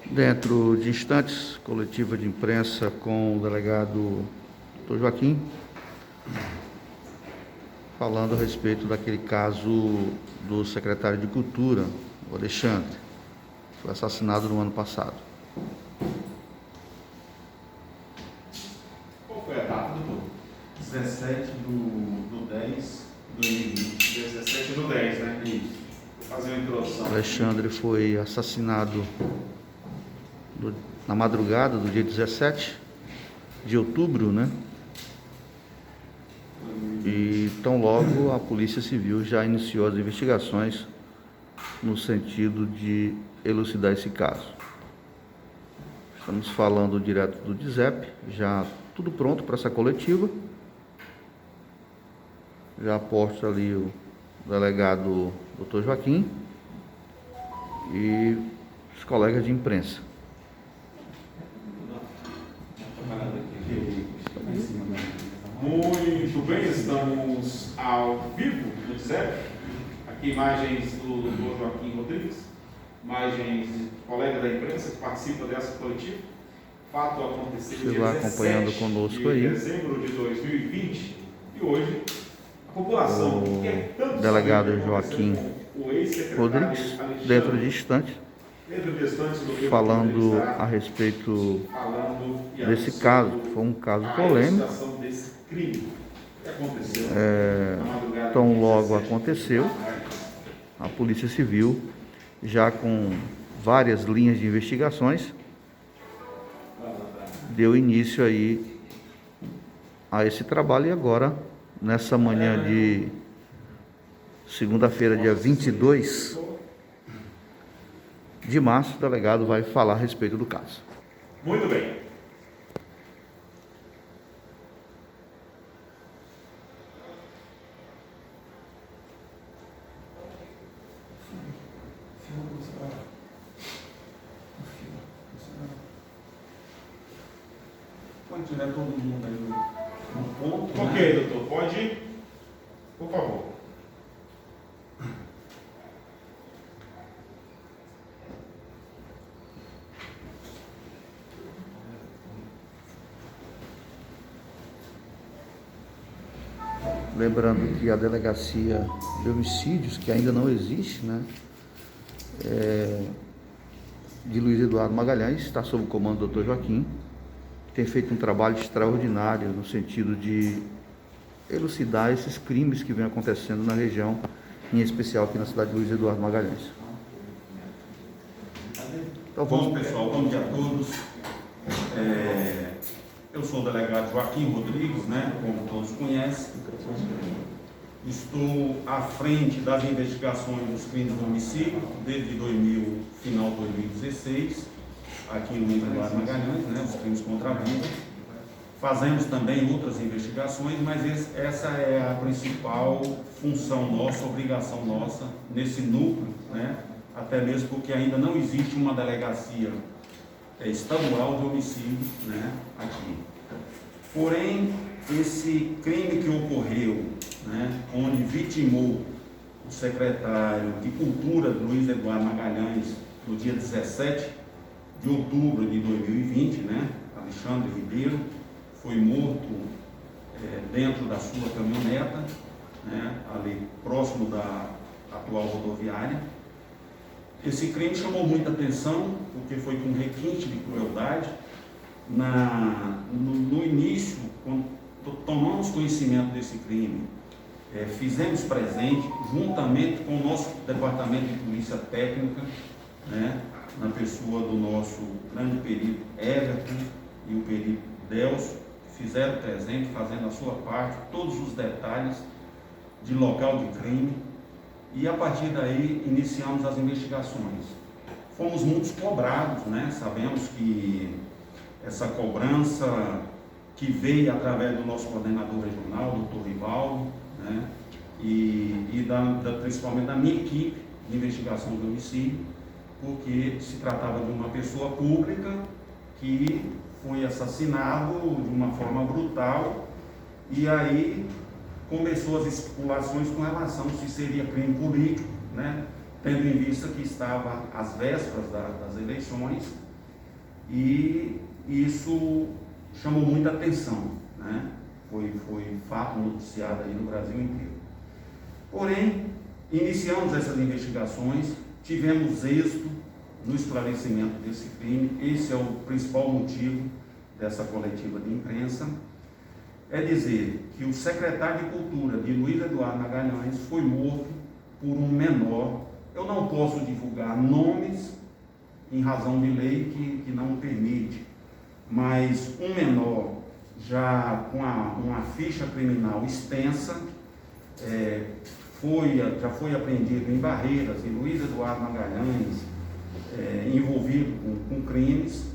Dentro de instantes, coletiva de imprensa com o delegado Dr. Joaquim, falando a respeito daquele caso do secretário de Cultura, o Alexandre, que foi assassinado no ano passado. Qual foi a data, doutor? 17 do 10 de 2020. 17 do 10, né? Isso. Vou fazer uma introdução. Alexandre foi assassinado na madrugada do dia 17 de outubro, né? E tão logo a Polícia Civil já iniciou as investigações no sentido de elucidar esse caso. Estamos falando direto do DISEP, já tudo pronto para essa coletiva. Já aposto ali o delegado Dr. Joaquim e os colegas de imprensa. Muito bem, estamos ao vivo no DISEP. Aqui imagens do Dr. Joaquim Rodrigues, imagens de colega da imprensa que participa dessa coletiva. Fato aconteceu no dia 17 de dezembro de 2020 e hoje a população que quer tanto delegado Joaquim Rodrigues, dentro de instantes, falando a respeito desse caso, que foi um caso polêmico. Tão logo aconteceu, a Polícia Civil, já com várias linhas de investigações, deu início aí a esse trabalho. E agora, nessa manhã de segunda-feira, dia 22 de março, o delegado vai falar a respeito do caso. Muito bem. Quando tiver todo mundo aí no ponto. Ok, doutor, pode ir? Por favor. Lembrando que a delegacia de homicídios, que ainda não existe, né, de Luiz Eduardo Magalhães, está sob o comando do Dr. Joaquim, que tem feito um trabalho extraordinário no sentido de elucidar esses crimes que vêm acontecendo na região, em especial aqui na cidade de Luiz Eduardo Magalhães. Então, bom, pessoal, bom dia a todos. Eu sou o delegado Joaquim Rodrigues, né, como todos conhecem. Estou à frente das investigações dos crimes de homicídio desde final de 2016, aqui no Luiz Eduardo Magalhães, né, os crimes contra a vida. Fazemos também outras investigações, mas essa é a principal função nossa, obrigação nossa nesse núcleo, né, até mesmo porque ainda não existe uma delegacia estadual de homicídio, né, aqui. Porém, esse crime que ocorreu, né, onde vitimou o secretário de Cultura, Luiz Eduardo Magalhães, no dia 17 de outubro de 2020, né, Alexandre Ribeiro, foi morto dentro da sua caminhoneta, né, ali próximo da atual rodoviária. Esse crime chamou muita atenção, porque foi com requinte de crueldade. No início, quando tomamos conhecimento desse crime, fizemos presente, juntamente com o nosso departamento de polícia técnica, né, na pessoa do nosso grande perito Everton e o perito Delcio, fizeram presente, fazendo a sua parte, todos os detalhes de local de crime. E a partir daí iniciamos as investigações. Fomos muito cobrados, né? Sabemos que essa cobrança que veio através do nosso coordenador regional, doutor Rivaldo, né? Principalmente da minha equipe de investigação do homicídio, porque se tratava de uma pessoa pública que foi assassinado de uma forma brutal, e aí começou as especulações com relação se seria crime político, né? tendo em vista que estava às vésperas das eleições, e isso chamou muita atenção, né? Foi fato noticiado aí no Brasil inteiro. Porém, iniciamos essas investigações, tivemos êxito no esclarecimento desse crime. Esse é o principal motivo dessa coletiva de imprensa, é dizer que o secretário de Cultura de Luiz Eduardo Magalhães foi morto por um menor. Eu não posso divulgar nomes em razão de lei que não permite, mas um menor já com uma ficha criminal extensa, já foi apreendido em Barreiras, e Luiz Eduardo Magalhães envolvido com crimes,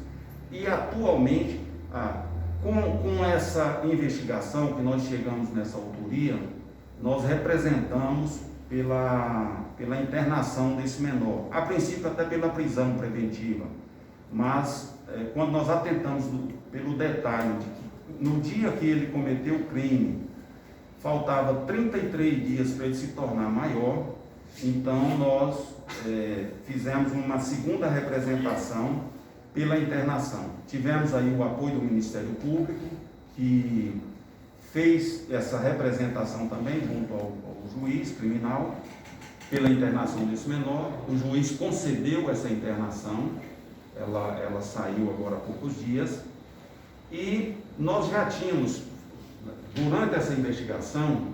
e atualmente, com essa investigação que nós chegamos nessa autoria, nós representamos pela internação desse menor, a princípio até pela prisão preventiva, mas quando nós atentamos pelo detalhe de que no dia que ele cometeu o crime, faltava 33 dias para ele se tornar maior, então nós fizemos uma segunda representação pela internação. Tivemos aí o apoio do Ministério Público, que fez essa representação também junto ao juiz criminal, pela internação desse menor. O juiz concedeu essa internação, ela saiu agora há poucos dias, e nós já tínhamos, durante essa investigação,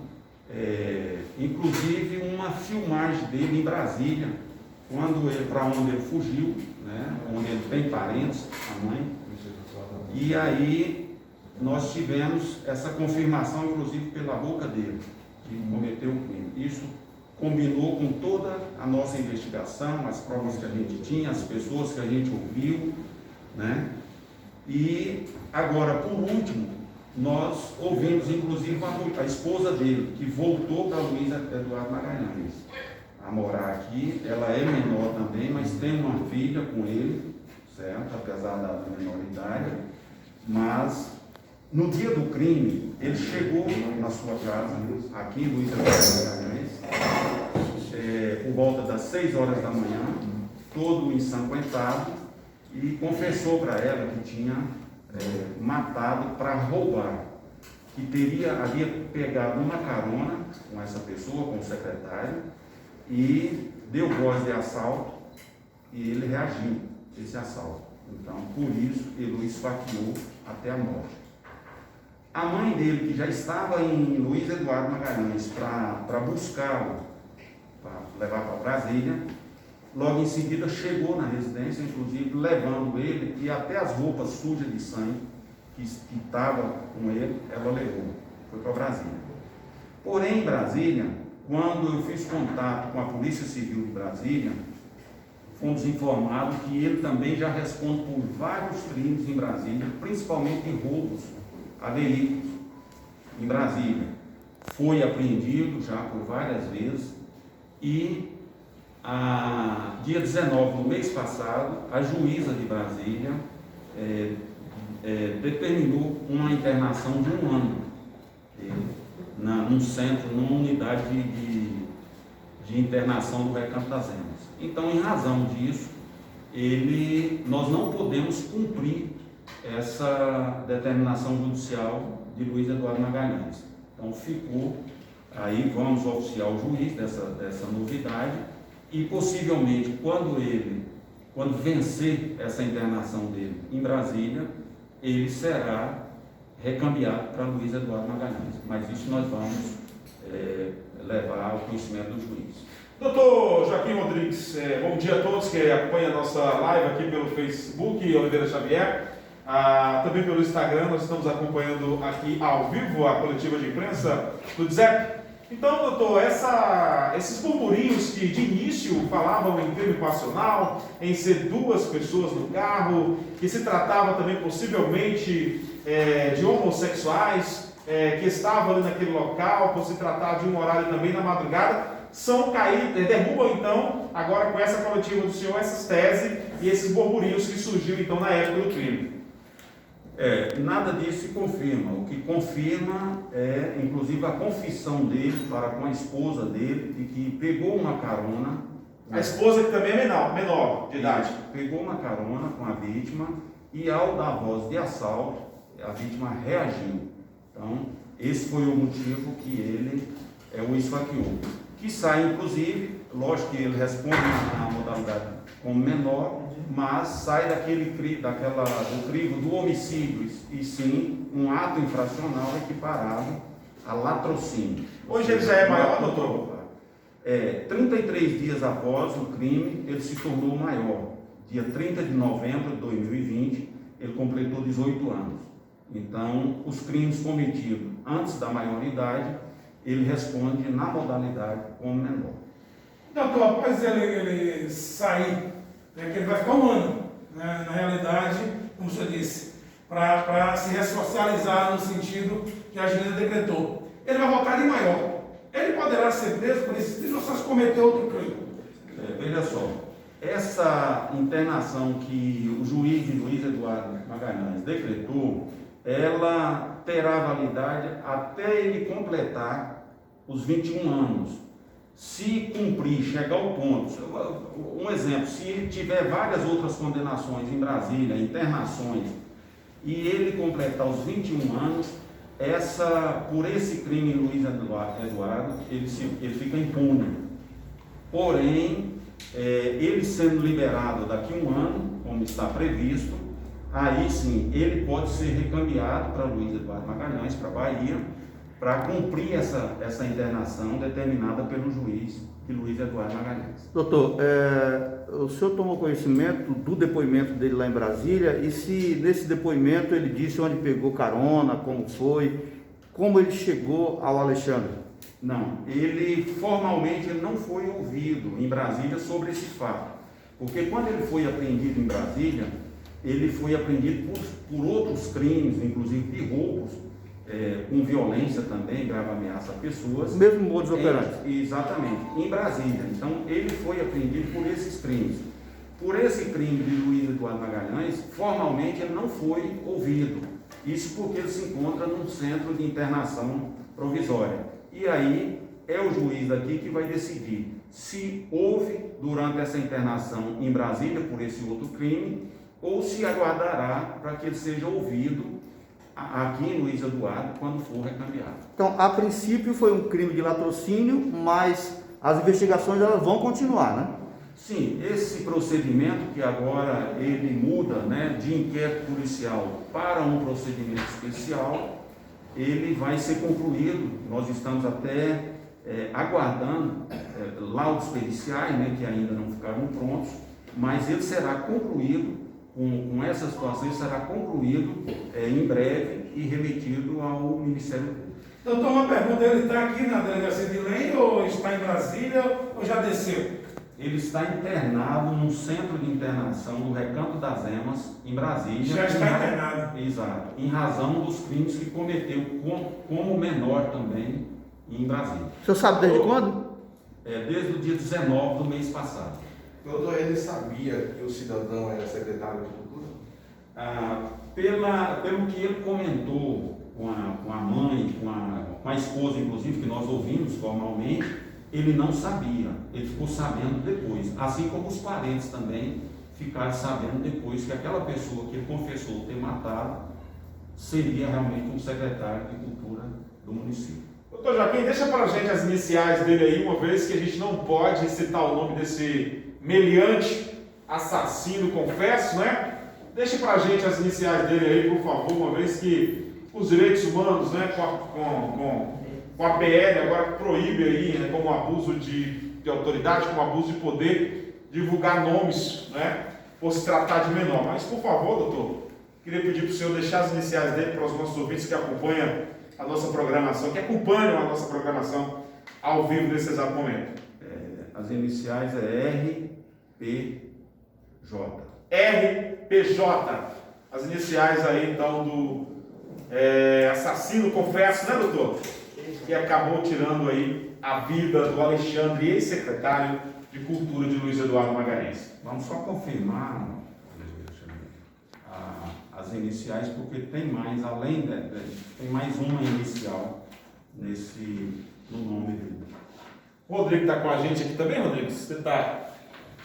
inclusive uma filmagem dele em Brasília, para onde ele fugiu, né, onde ele tem parentes, a mãe, e aí nós tivemos essa confirmação, inclusive pela boca dele, que cometeu o crime. Isso combinou com toda a nossa investigação, as provas que a gente tinha, as pessoas que a gente ouviu, né? E agora, por último, nós ouvimos inclusive a esposa dele, que voltou para Luiz Eduardo Magalhães a morar aqui. Ela é menor também, mas tem uma filha com ele, certo? Apesar da menoridade, mas no dia do crime, ele chegou na sua casa, aqui em Luiz Eduardo Magalhães, por volta das 6 horas da manhã, todo ensanguentado, e confessou para ela que tinha matado para roubar, que havia pegado uma carona com essa pessoa, com o secretário, e deu voz de assalto, e ele reagiu a esse assalto. Então, por isso, ele o esfaqueou até a morte. A mãe dele, que já estava em Luiz Eduardo Magalhães para buscá-lo, para levar para Brasília, logo em seguida chegou na residência, inclusive levando ele, e até as roupas sujas de sangue que estavam com ele, ela levou, foi para Brasília. Porém, em Brasília, quando eu fiz contato com a Polícia Civil de Brasília, fomos informados que ele também já responde por vários crimes em Brasília, principalmente em roubos a veículos em Brasília. Foi apreendido já por várias vezes, e dia 19 do mês passado, a juíza de Brasília determinou uma internação de 1 ano num centro, numa unidade de internação do Recanto das Emas. Então, em razão disso, nós não podemos cumprir essa determinação judicial de Luiz Eduardo Magalhães. Então, ficou aí, vamos oficiar o juiz dessa novidade, e possivelmente, quando vencer essa internação dele em Brasília, ele será recambiado para Luiz Eduardo Magalhães. Mas isso nós vamos levar ao conhecimento do juiz. Doutor Joaquim Rodrigues, bom dia a todos que acompanham a nossa live aqui pelo Facebook, Oliveira Xavier, também pelo Instagram. Nós estamos acompanhando aqui ao vivo a coletiva de imprensa do DZEP. Então, doutor, esses burburinhos que de início falavam em crime passional, em ser 2 pessoas no carro, que se tratava também possivelmente de homossexuais que estavam ali naquele local, por se tratar de um horário também na madrugada, derrubam então, agora com essa coletiva do senhor, essas teses e esses burburinhos que surgiu então na época do crime. Nada disso se confirma. O que confirma é, inclusive, a confissão dele para com a esposa dele, de que pegou uma carona A esposa que também é menor de idade. Pegou uma carona com a vítima e ao dar voz de assalto, a vítima reagiu. Então, esse foi o motivo que ele o esfaqueou. Que sai, inclusive, lógico que ele responde na modalidade como menor, mas sai do crivo do homicídio, e sim um ato infracional equiparado a latrocínio. Hoje ele já é maior, doutor? 33 dias após o crime, ele se tornou maior. Dia 30 de novembro de 2020, ele completou 18 anos. Então, os crimes cometidos antes da maioridade, ele responde na modalidade como menor. Doutor, após ele sair, que ele vai ficar um ano, né, na realidade, como o senhor disse, para se ressocializar no sentido que a justiça decretou. Ele vai voltar de maior. Ele poderá ser preso por esse crime ou só se cometer outro crime? Veja só, essa internação que o juiz Luiz Eduardo Magalhães decretou, ela terá validade até ele completar os 21 anos. Se cumprir, chegar ao ponto, um exemplo, se ele tiver várias outras condenações em Brasília, internações, e ele completar os 21 anos, por esse crime Luiz Eduardo, ele fica impune. Porém, ele sendo liberado daqui a um ano, como está previsto, aí sim, ele pode ser recambiado para Luiz Eduardo Magalhães, para a Bahia, para cumprir essa internação determinada pelo juiz Luiz Eduardo Magalhães. Doutor, o senhor tomou conhecimento do depoimento dele lá em Brasília, e se nesse depoimento ele disse onde pegou carona, como foi, como ele chegou ao Alexandre? Não, formalmente ele não foi ouvido em Brasília sobre esse fato, porque quando ele foi apreendido em Brasília, ele foi apreendido por outros crimes, inclusive de roubos, com violência também, grave ameaça a pessoas. O mesmo modus operandi. Exatamente, em Brasília. Então, ele foi apreendido por esses crimes. Por esse crime de Luiz Eduardo Magalhães, formalmente ele não foi ouvido. Isso porque ele se encontra num centro de internação provisória. E aí, é o juiz daqui que vai decidir se houve, durante essa internação em Brasília, por esse outro crime, ou se aguardará para que ele seja ouvido aqui em Luiz Eduardo, quando for recambiado. Então, a princípio foi um crime de latrocínio, mas as investigações elas vão continuar, né? Sim, esse procedimento que agora ele muda, né, de inquérito policial para um procedimento especial, ele vai ser concluído. Nós estamos até aguardando laudos periciais, né, que ainda não ficaram prontos, mas ele será concluído. Com essa situação, ele será concluído em breve e remetido ao Ministério Público. Doutor, uma pergunta, ele está aqui na delegacia de Belém ou está em Brasília ou já desceu? Ele está internado num centro de internação do Recanto das Emas, em Brasília. Já está internado. Exato, em razão dos crimes que cometeu como menor também em Brasília. O senhor sabe desde quando? Desde o dia 19 do mês passado. Doutor, ele sabia que o cidadão era secretário de Cultura? Pelo que ele comentou com a mãe, com a esposa, inclusive, que nós ouvimos formalmente, ele não sabia, ele ficou sabendo depois, assim como os parentes também ficaram sabendo depois que aquela pessoa que ele confessou ter matado seria realmente um secretário de Cultura do município. Doutor Joaquim, deixa para a gente as iniciais dele aí, uma vez que a gente não pode citar o nome desse meliante, assassino, confesso, né? Deixe para a gente as iniciais dele aí, por favor, uma vez que os direitos humanos, né, com a PL agora proíbe aí, né, como abuso de autoridade, como abuso de poder, divulgar nomes, né, por se tratar de menor. Mas, por favor, doutor, queria pedir para o senhor deixar as iniciais dele para os nossos ouvintes que acompanham a nossa programação, ao vivo nesse exato momento. As iniciais é RPJ. RPJ. As iniciais aí, então, do assassino, confesso, né, doutor? Que acabou tirando aí a vida do Alexandre, ex-secretário de Cultura de Luiz Eduardo Magalhães. Vamos só confirmar as iniciais, porque tem mais, tem mais uma inicial no nome dele. O Rodrigo está com a gente aqui também, Rodrigo? Você está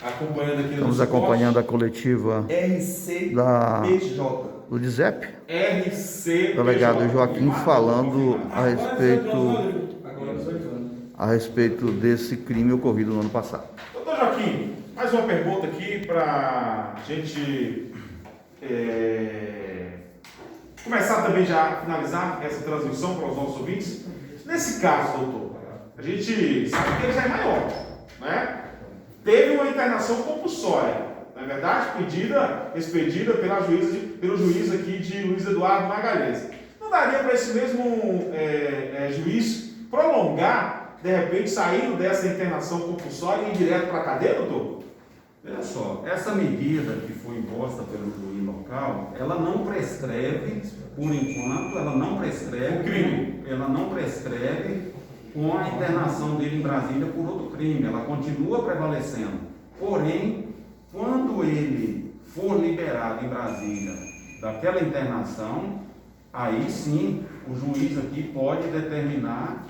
acompanhando aqui Estamos no acompanhando a coletiva RCPJ. do DISEP. RC. Delegado Joaquim falando a respeito desse crime ocorrido no ano passado. Doutor Joaquim, mais uma pergunta aqui para a gente começar também já a finalizar essa transmissão para os nossos ouvintes. Nesse caso, doutor, a gente sabe que ele já é maior, né? Teve uma internação compulsória, não é verdade? Expedida pelo juiz aqui de Luiz Eduardo Magalhães. Não daria para esse mesmo juiz prolongar, de repente, saindo dessa internação compulsória e ir direto para a cadeia, doutor? Olha só, essa medida que foi imposta pelo juiz local, ela não prescreve, por enquanto, ela não prescreve o crime. Ela não prescreve com a internação dele em Brasília por outro crime, ela continua prevalecendo. Porém, quando ele for liberado em Brasília daquela internação, aí sim o juiz aqui pode determinar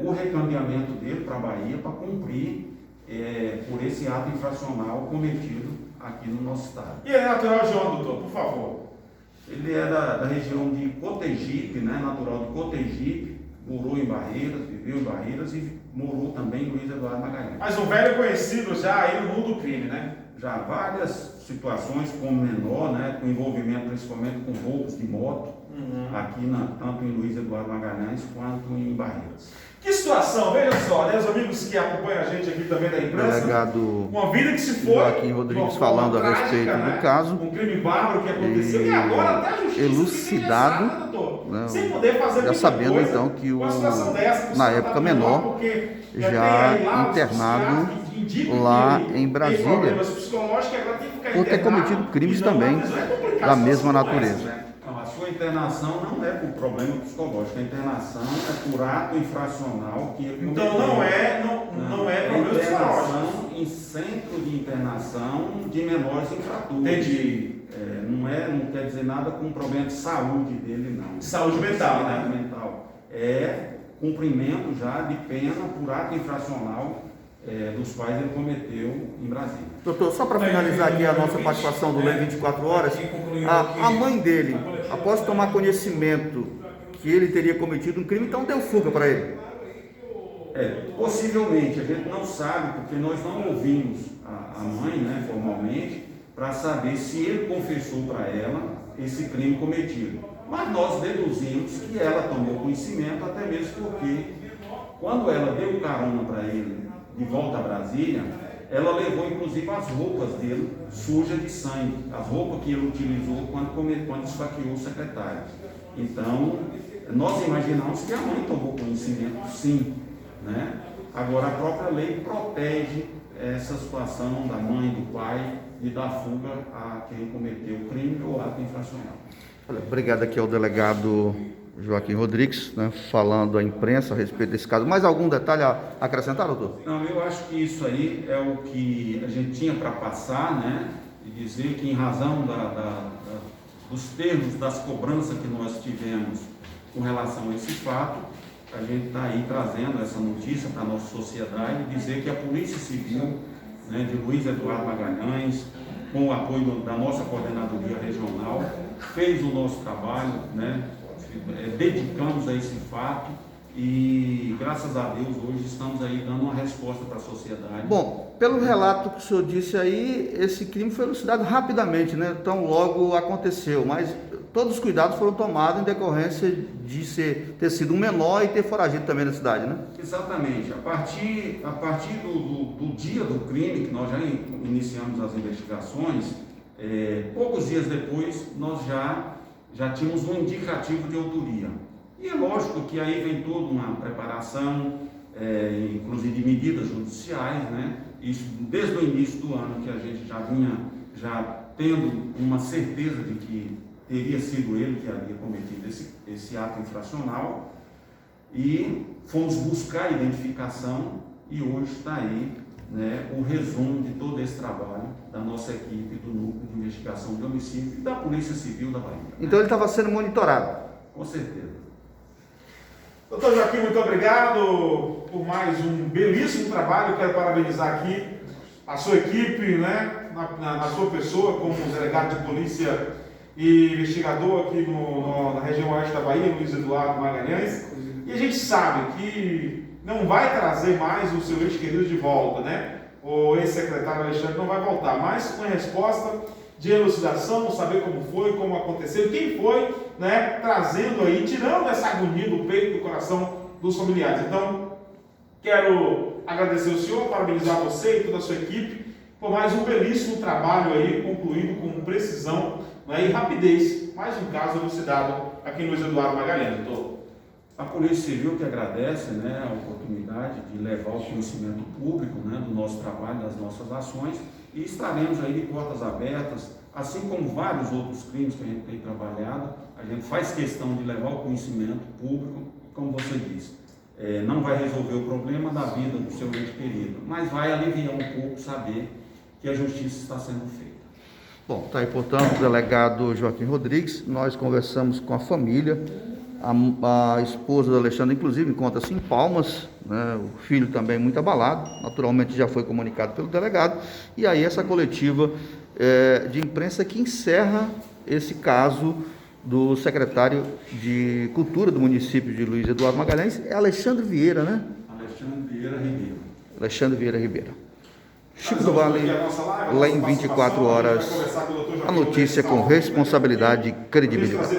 o recambiamento dele para a Bahia para cumprir por esse ato infracional cometido aqui no nosso estado. E ele é natural de onde, doutor? Por favor. Ele é da região de Cotegipe, né, natural de Cotegipe, morou em Barreiras, viveu em Barreiras e morou também em Luiz Eduardo Magalhães. Mas um velho conhecido já aí no mundo do crime, né? Já várias situações como menor, né, com envolvimento principalmente com roubos de moto, aqui tanto em Luiz Eduardo Magalhães quanto em Barreiras. Que situação, veja só, né, os amigos que acompanham a gente aqui também da imprensa, Delegado uma vida que se foi, Joaquim Rodrigues falando a respeito do caso. um crime bárbaro que aconteceu e agora até a justiça elucidado, fica engessada, doutor, né, sem poder fazer já muita sabendo coisa, então que uma situação dessa, na época menor, porque já tem aí lá os internado psiquiatras que indicam lá que em Brasília, tem problemas psicológicos, agora tem que ficar por ter internado, cometido crimes e não, também mas é complicado, da mesma situação natureza. dessa, né? Não, a sua internação não é por problema psicológico, a internação é por ato infracional que ele Então cometeu. não é problema psicológico. internação em centro de internação de menores infratores. Entendi. Não quer dizer nada com problema de saúde dele, não. Saúde mental, né? Mental. É cumprimento já de pena por ato infracional dos quais ele cometeu em Brasília. Doutor, só para finalizar aqui a nossa participação do Lei 24 Horas, a mãe dele, após tomar conhecimento que ele teria cometido um crime, então deu fuga para ele. Possivelmente, a gente não sabe, porque nós não ouvimos a mãe, né, formalmente, para saber se ele confessou para ela esse crime cometido. Mas nós deduzimos que ela tomou conhecimento, até mesmo porque, quando ela deu carona para ele de volta a Brasília, ela levou inclusive as roupas dele sujas de sangue, as roupas que ele utilizou quando esfaqueou o secretário. Então, nós imaginamos que a mãe tomou conhecimento, sim, né? Agora, a própria lei protege essa situação da mãe e do pai de dar fuga a quem cometeu o crime ou ato infracional. Obrigado aqui ao delegado Joaquim Rodrigues, né, falando à imprensa a respeito desse caso. Mais algum detalhe a acrescentar, doutor? Não, eu acho que isso aí é o que a gente tinha para passar, né? E dizer que, em razão dos termos das cobranças que nós tivemos com relação a esse fato, a gente está aí trazendo essa notícia para a nossa sociedade, dizer que a Polícia Civil, né, de Luiz Eduardo Magalhães, com o apoio da nossa coordenadoria regional, fez o nosso trabalho, né? Dedicamos a esse fato e, graças a Deus, hoje estamos aí dando uma resposta para a sociedade. Bom, pelo relato que o senhor disse aí, esse crime foi elucidado rapidamente, né? Então logo aconteceu, mas todos os cuidados foram tomados em decorrência de ter sido um menor e ter foragido também na cidade, né? Exatamente. A partir do dia do crime, que nós já iniciamos as investigações, poucos dias depois nós já tínhamos um indicativo de autoria. E é lógico que aí vem toda uma preparação, inclusive de medidas judiciais, né? Isso desde o início do ano, que a gente já vinha tendo uma certeza de que teria sido ele que havia cometido esse ato infracional, e fomos buscar a identificação, e hoje está aí, né, o resumo de todo esse trabalho da nossa equipe do Núcleo de Investigação de Homicídio e da Polícia Civil da Bahia. Então ele estava sendo monitorado. Com certeza. Doutor Joaquim, muito obrigado por mais um belíssimo trabalho. Quero parabenizar aqui a sua equipe, né, na sua pessoa, como delegado de polícia e investigador aqui na região oeste da Bahia, Luiz Eduardo Magalhães. E a gente sabe que não vai trazer mais o seu ex-querido de volta, né? O ex-secretário Alexandre não vai voltar, mas com a resposta de elucidação, saber como foi, como aconteceu, quem foi, né? Trazendo aí, tirando essa agonia do peito, do coração dos familiares. Então, quero agradecer o senhor, parabenizar você e toda a sua equipe por mais um belíssimo trabalho aí, concluído com precisão, né, e rapidez. Mais um caso elucidado aqui no Luiz Eduardo Magalhães, doutor. A Polícia Civil que agradece, né, a oportunidade de levar o conhecimento público, né, do nosso trabalho, das nossas ações, e estaremos aí de portas abertas, assim como vários outros crimes que a gente tem trabalhado. A gente faz questão de levar o conhecimento público, como você disse. Não vai resolver o problema da vida do seu ente querido, mas vai aliviar um pouco saber que a justiça está sendo feita. Bom, tá aí, portanto, o delegado Joaquim Rodrigues. Nós conversamos com a família, a esposa do Alexandre, inclusive, encontra-se em Palmas, né? O filho também muito abalado, naturalmente já foi comunicado pelo delegado, e aí essa coletiva de imprensa que encerra esse caso do secretário de Cultura do município de Luiz Eduardo Magalhães, é Alexandre Vieira, né? Alexandre Vieira Ribeiro. Chico do Vale, lá em 24 horas, a notícia com responsabilidade e credibilidade.